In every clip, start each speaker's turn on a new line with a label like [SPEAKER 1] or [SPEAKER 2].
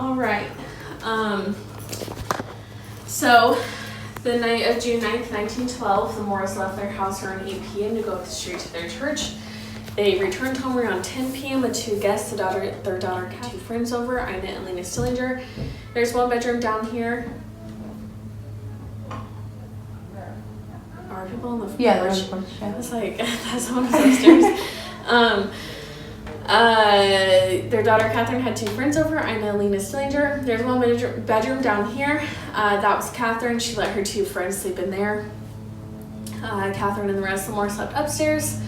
[SPEAKER 1] All right. So, the night of June 9th, 1912, the Moores left their house around 8 p.m. to go up the street to their church. They returned home around 10 p.m. with two guests, their daughter, two friends over, Ina and Lena Stillinger. There's one bedroom down here. Are people on the porch?
[SPEAKER 2] Yeah, there's a porch. Yeah.
[SPEAKER 1] I was like, that's one of upstairs. Their daughter Catherine had two friends over, Ina and Lena Stillinger. There's one bedroom down here. That was Catherine. She let her two friends sleep in there. Catherine and the rest of the Moores slept upstairs.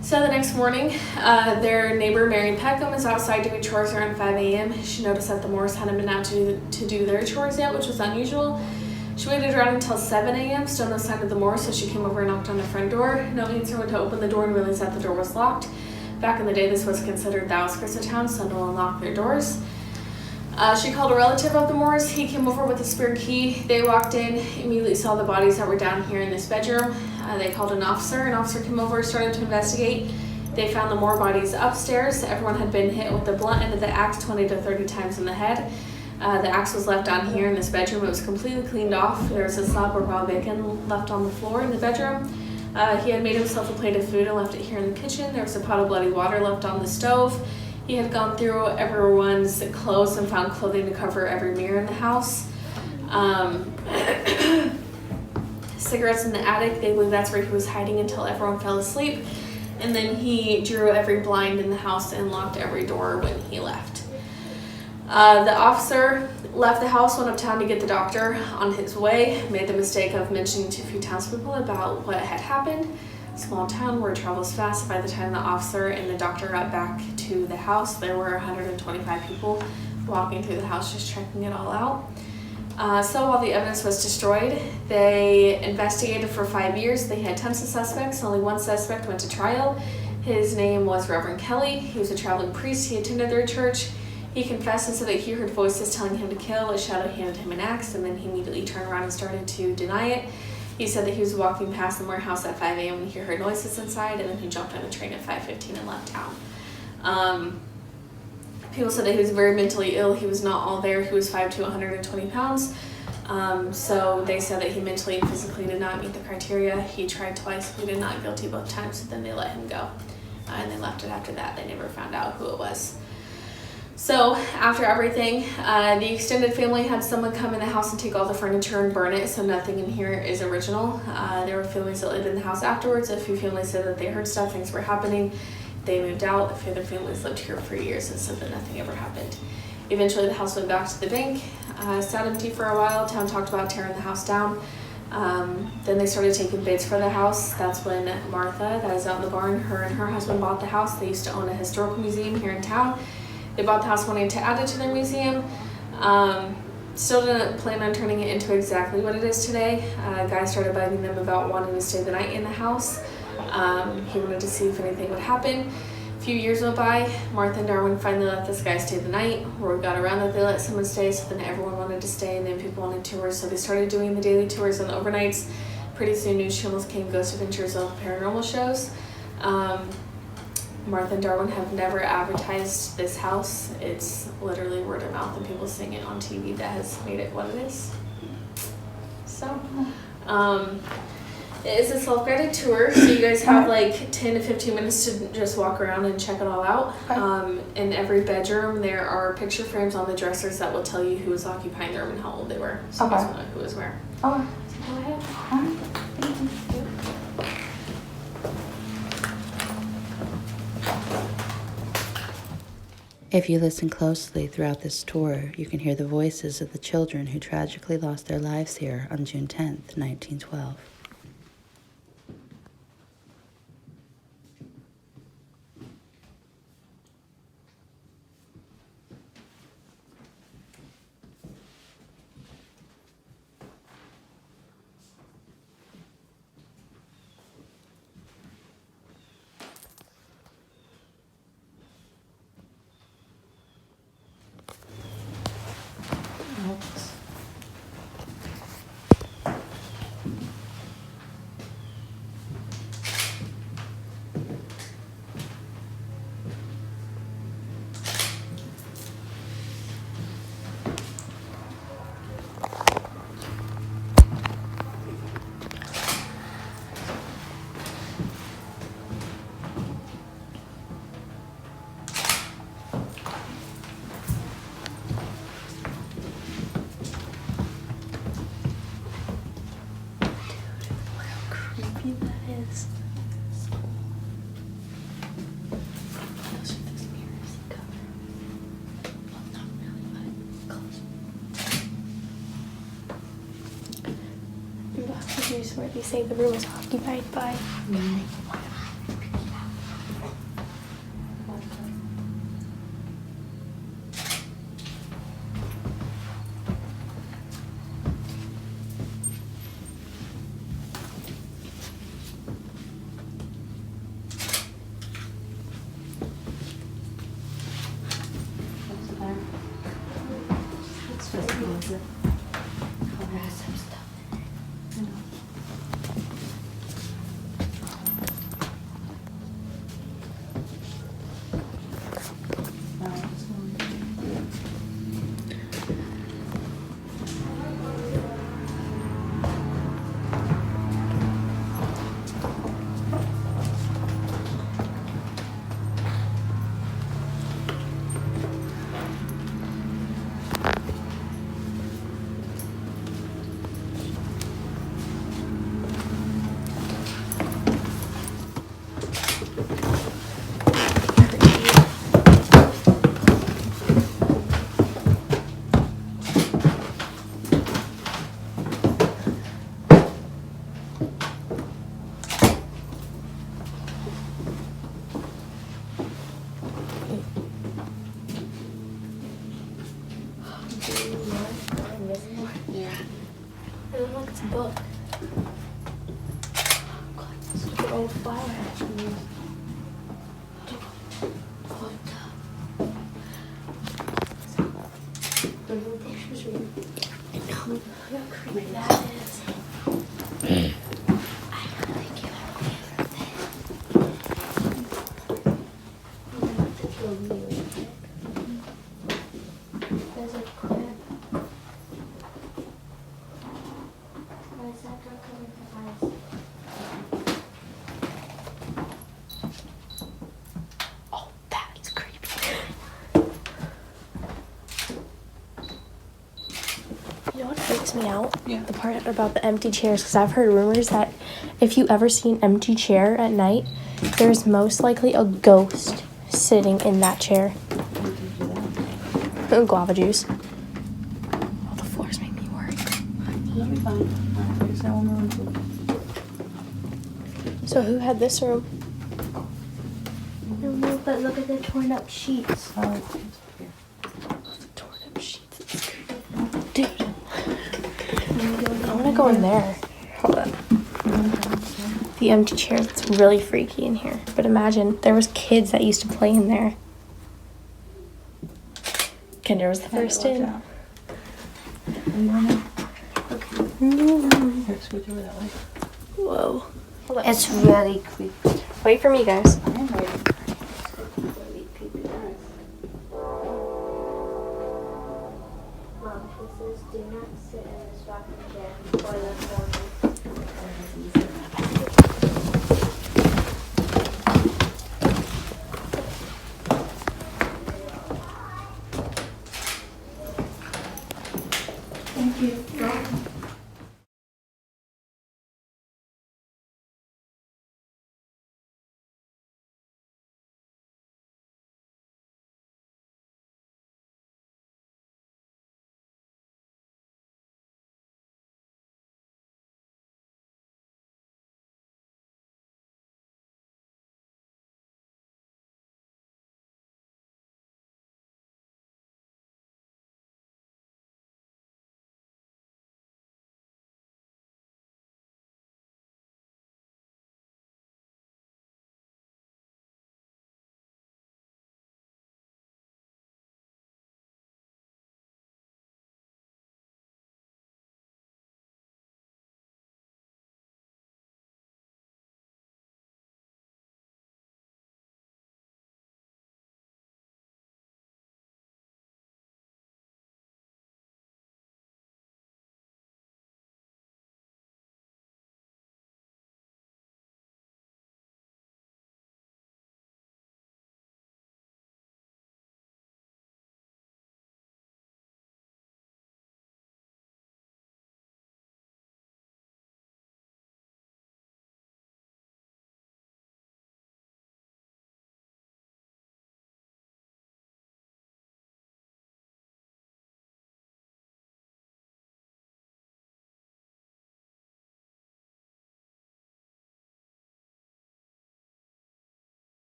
[SPEAKER 1] So the next morning, their neighbor Mary Peckham was outside doing chores around 5 a.m. She noticed that the Moores hadn't been out to do their chores yet, which was unusual. She waited around until 7 a.m., still no sign of the Moores, so she came over and knocked on the front door. No answer, went to open the door and realized that the door was locked. Back in the day, this was considered the outskirts of town, so no one locked their doors. She called a relative of the Moores. He came over with a spare key. They walked in, immediately saw the bodies that were down here in this bedroom. They called an officer. An officer came over, started to investigate. They found the Moore bodies upstairs. Everyone had been hit with the blunt end of the axe 20 to 30 times in the head. The axe was left down here in this bedroom. It was completely cleaned off. There was a slab of raw bacon left on the floor in the bedroom. He had made himself a plate of food and left it here in the kitchen. There was a pot of bloody water left on the stove. He had gone through everyone's clothes and found clothing to cover every mirror in the house. Cigarettes in the attic. They believe that's where he was hiding until everyone fell asleep. And then he drew every blind in the house and locked every door when he left. The officer left the house, went uptown to get the doctor. On his way, made the mistake of mentioning to a few townspeople about what had happened. Small town, word travels fast. By the time the officer and the doctor got back to the house, there were 125 people walking through the house just checking it all out. So while the evidence was destroyed, they investigated for 5 years. They had tons of suspects. Only one suspect went to trial. His name was Reverend Kelly. He was a traveling priest. He attended their church. He confessed and said that he heard voices telling him to kill. A shadow handed him an axe, and then he immediately turned around and started to deny it. He said that he was walking past the Moore house at 5 a.m. when he heard noises inside, and then he jumped on a train at 5:15 and left town. People said that he was very mentally ill. He was not all there. He was 5'2", 120 pounds. So they said that he mentally and physically did not meet the criteria. He tried twice, pleaded not guilty both times, so then they let him go. And they left it after that. They never found out who it was. So after everything, the extended family had someone come in the house and take all the furniture and burn it, so nothing in here is original. There were families that lived in the house afterwards. A few families said that they heard stuff, things were happening. They moved out. A few other families lived here for years and said that nothing ever happened. Eventually the house went back to the bank. Sat empty for a while. Town talked about tearing the house down. Then they started taking bids for the house. That's when Martha, that is out in the barn, her and her husband bought the house. They used to own a historical museum here in town. They bought the house wanting to add it to their museum. Still didn't plan on turning it into exactly what it is today. A guy started bugging them about wanting to stay the night in the house. He wanted to see if anything would happen. A few years went by. Martha and Darwin finally let this guy stay the night. Word got around that they let someone stay, so then everyone wanted to stay, and then people wanted tours, so they started doing the daily tours and the overnights. Pretty soon news channels came Ghost Adventures of paranormal shows. Martha and Darwin have never advertised this house. It's literally word of mouth and people seeing it on TV that has made it what it is. So, it is a self-guided tour, so you guys have like 10 to 15 minutes to just walk around and check it all out. Okay. In every bedroom, there are picture frames on the dressers that will tell you who was occupying the room and how old they were. So you guys will know who was where.
[SPEAKER 2] Okay.
[SPEAKER 1] So go ahead.
[SPEAKER 2] Thank you.
[SPEAKER 3] If you listen closely throughout this tour, you can hear the voices of the children who tragically lost their lives here on June 10th, 1912.
[SPEAKER 4] where they say the room was occupied by. I don't know, it's a book. Look at old flower. The little pictures reading. I know. Look how creepy that is. I don't think you ever heard this. There's a crib. Why is that door covered with ice? Oh, that's creepy. You know what freaks me out?
[SPEAKER 2] Yeah.
[SPEAKER 4] The part about the empty chairs, because I've heard rumors that if you ever see an empty chair at night, there's most likely a ghost sitting in that chair. Guava juice. Oh, the floors make me worry.
[SPEAKER 2] It'll be fine. I just have one more room.
[SPEAKER 4] So who had this room?
[SPEAKER 5] I don't know, but look at the torn up sheets.
[SPEAKER 2] Oh, it's here.
[SPEAKER 4] Torn up sheets. It's creepy. Dude. I want to go in there. Hold up. The empty chair, that's really freaky in here. But imagine, there was kids that used to play in there. Kinder was the first in.
[SPEAKER 2] Are you on it?
[SPEAKER 4] Mm.
[SPEAKER 2] Here, switch over that way.
[SPEAKER 4] Whoa. Hold up.
[SPEAKER 5] It's really creepy.
[SPEAKER 4] Wait for me, guys.
[SPEAKER 2] I am waiting.
[SPEAKER 5] Really creepy. Mom, he says do not sit in this rocking chair or the corner.
[SPEAKER 2] Thank you.